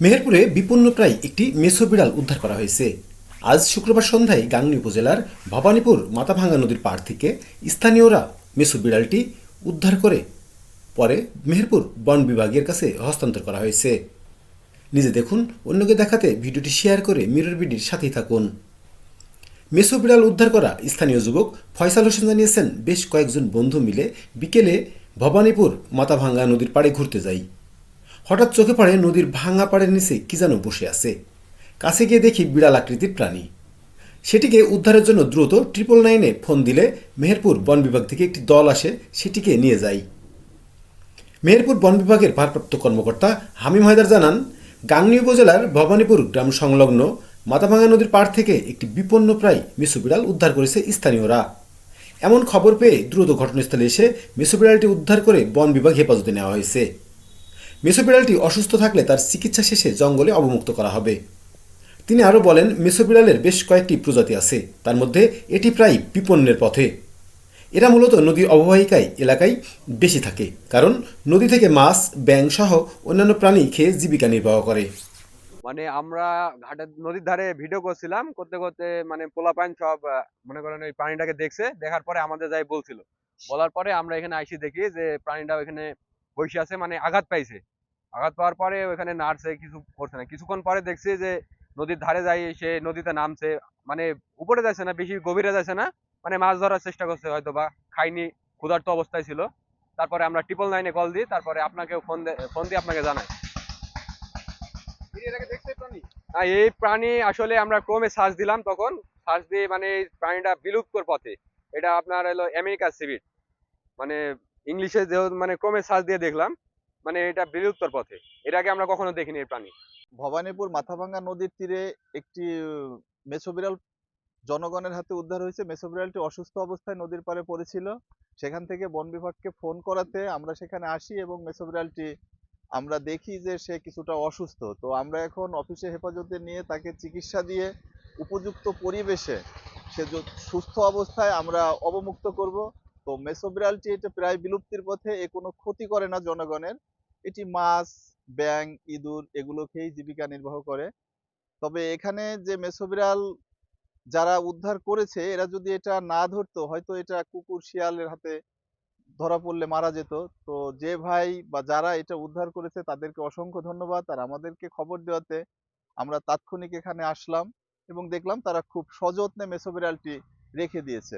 মেহেরপুরে বিপন্নপ্রায় একটি মেছো বিড়াল উদ্ধার করা হয়েছে। আজ শুক্রবার সন্ধ্যায় গাংনী উপজেলার ভবানীপুর মাথাভাঙ্গা নদীর পাড় থেকে স্থানীয়রা মেছো বিড়ালটি উদ্ধার করে পরে মেহেরপুর বন বিভাগের কাছে হস্তান্তর করা হয়েছে। নিজে দেখুন, অন্যকে দেখাতে ভিডিওটি শেয়ার করে মিরর বিডির সাথেই থাকুন। মেছো বিড়াল উদ্ধার করা স্থানীয় যুবক ফয়সাল হোসেন জানিয়েছেন, বেশ কয়েকজন বন্ধু মিলে বিকেলে ভবানীপুর মাথাভাঙ্গা নদীর পাড়ে ঘুরতে যাই। হঠাৎ চোখে পড়ে নদীর ভাঙা পাড়ের নিচে কি যেন বসে আছে। কাছে গিয়ে দেখি বিড়াল আকৃতির প্রাণী। সেটিকে উদ্ধারের জন্য দ্রুত 999-এ ফোন দিলে মেহেরপুর বন বিভাগ থেকে একটি দল আসে, সেটিকে নিয়ে যায়। মেহেরপুর বন বিভাগের ভারপ্রাপ্ত কর্মকর্তা হামিম হায়দার জানান, গাংনী উপজেলার ভবানীপুর গ্রাম সংলগ্ন মাথাভাঙ্গা নদীর পাড় থেকে একটি বিপন্নপ্রায় মেছো বিড়াল উদ্ধার করেছে স্থানীয়রা। এমন খবর পেয়ে দ্রুত ঘটনাস্থলে এসে মেছো বিড়ালটি উদ্ধার করে বন বিভাগ হেফাজতে নেওয়া হয়েছে। মেছো বিড়ালটি অসুস্থ থাকলে তার চিকিৎসা শেষে জঙ্গলে অবমুক্ত করা হবে। তিনি আরও বলেন, মেছো বিড়ালের বেশ কয়েকটি প্রজাতি আছে, তার মধ্যে এটি প্রায় বিপন্নের পথে। এরা মূলত নদীর অববাহিকায় এলাকায় বেশি থাকে, কারণ নদী থেকে মাছ, ব্যাঙ সহ অন্যান্য প্রাণী খেয়ে জীবিকা নির্বাহ করে। আমরা ঘাটের নদীর ধারে ভিডিও করছিলাম, করতে করতে পোলাপাইন সব মনে করেন ওই প্রাণীটাকে দেখছে, দেখার পরে আমাদের যাই বলছিল, বলার পরে আমরা এখানে আইসি দেখি যে প্রাণীটা ওখানে বসে আছে, আঘাত পাইছে। আঘাত পাওয়ার পরে ওখানে নাড়ছে, কিছু করছে না। কিছুক্ষণ পরে দেখছি যে নদীর ধারে যাই, সে নদীতে নামছে, মানে উপরে যাচ্ছে না, বেশি গভীরে যাচ্ছে না, মাছ ধরার চেষ্টা করছে, হয়তো বা খাইনি, ক্ষুধার্ত অবস্থায় ছিল। তারপরে আমরা 999-এ কল দিই, তারপরে আপনাকেও ফোন দিয়ে আপনাকে জানাই। এই প্রাণী আসলে আমরা ক্রমে সার্চ দিলাম, তখন সার্চ দিয়ে এই প্রাণীটা বিলুপ্তর পথে। এটা আপনার হলো আমেরিকার সিভিট, মানে ইংলিশে যে ক্রমে সার্চ দিয়ে দেখলাম, এটা বিলুপ্তর পথে। এর আগে আমরা কখনো দেখিনি এই প্রাণী। ভবানীপুর মাথাভাঙ্গা নদীর তীরে একটি মেছো বিড়াল জনগণের হাতে উদ্ধার হয়েছে। মেছো বিড়ালটি অসুস্থ অবস্থায় নদীর পাড়ে পড়েছিল। সেখান থেকে বন বিভাগকে ফোন করাতে আমরা সেখানে আসি এবং মেছো বিড়ালটি আমরা দেখি যে সে কিছুটা অসুস্থ। তো আমরা এখন অফিসে হেফাজতে নিয়ে তাকে চিকিৎসা দিয়ে উপযুক্ত পরিবেশে সে সুস্থ অবস্থায় আমরা অবমুক্ত করব। তো মেছো বিড়ালটি এটা প্রায় বিলুপ্তির পথে, এ কোনো ক্ষতি করে না জনগণের। এটি মাছ, ব্যাঙ, ইঁদুর এগুলো খেয়েই জীবিকা নির্বাহ করে। তবে এখানে যে মেছো বিড়াল যারা উদ্ধার করেছে, এরা যদি এটা না ধরতো, হয়তো এটা কুকুর শিয়ালের হাতে ধরা পড়লে মারা যেত। তো যে ভাই বা যারা এটা উদ্ধার করেছে তাদেরকে অসংখ্য ধন্যবাদ। আর আমাদেরকে খবর দেওয়াতে আমরা তাৎক্ষণিক এখানে আসলাম এবং দেখলাম তারা খুব সযত্নে মেছো বিড়ালটি রেখে দিয়েছে।